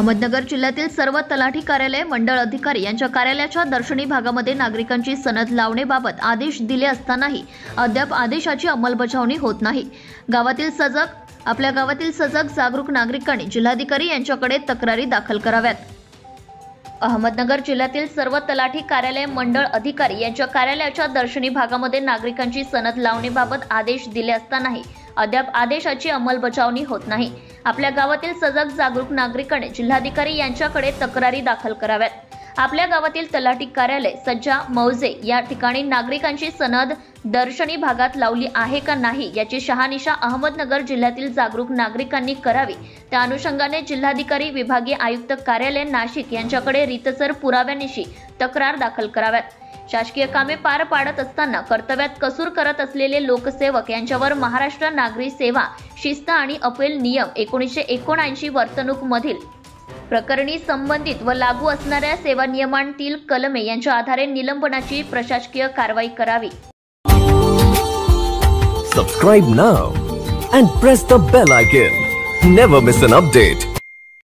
अहमदनगर जिल्ह्यातील सर्व तलाठी कार्यालय मंडळ अधिकारी यांच्या कार्यालयाच्या दर्शनी भागामध्ये नागरिकांची सनद लावण्याबाबत आदेश दिले असतानाही अद्याप आदेशाची अंमलबजावणी होत नाही। आपल्या गावातील सजग जागरूक नागरिकांनी जिल्हाधिकारी यांच्याकडे तक्रारी दाखल कराव्यात। अहमदनगर जिल्ह्यातील सर्व तलाठी कार्यालय मंडळ अधिकारी यांच्या कार्यालयाच्या दर्शनी भागामध्ये नागरिकांची सनद लावण्याबाबत आदेश दिले असतानाही अद्याप आदेशाची अंमलबजावणी होत नाही। आपल्या गावातील सजग जागरूक नागरिकांनी जिल्हाधिकारी यांच्याकडे तक्रारी दाखल कराव्यात। आपल्या गावातील तलाठी कार्यालय सज्जा मौजे या ठिकाणी नागरिकांची सनद दर्शनी भागात लावली आहे का नाही याची शहानिशा अहमदनगर जिल्ह्यातील जागरूक नागरिकांनी करावी। त्या अनुषंगाने जिल्हाधिकारी विभागीय आयुक्त कार्यालय नाशिक यांच्याकडे रीतसर पुराव्यानिशी तक्रार दाखल कराव्यात। शासकीय कामे पार पाडत असताना कर्तव्यात कसूर करत असलेले लोकसेवक यांच्यावर महाराष्ट्र नागरी सेवा शिस्त आणि अपील नियम 1979 वर्तणूक मधील प्रकरणी संबंधित व लागू असणाऱ्या सेवा नियमांतील कलमे यांच्या आधारे निलंबनाची प्रशासकीय कारवाई करावी। Subscribe now and press the bell icon. Never miss an update.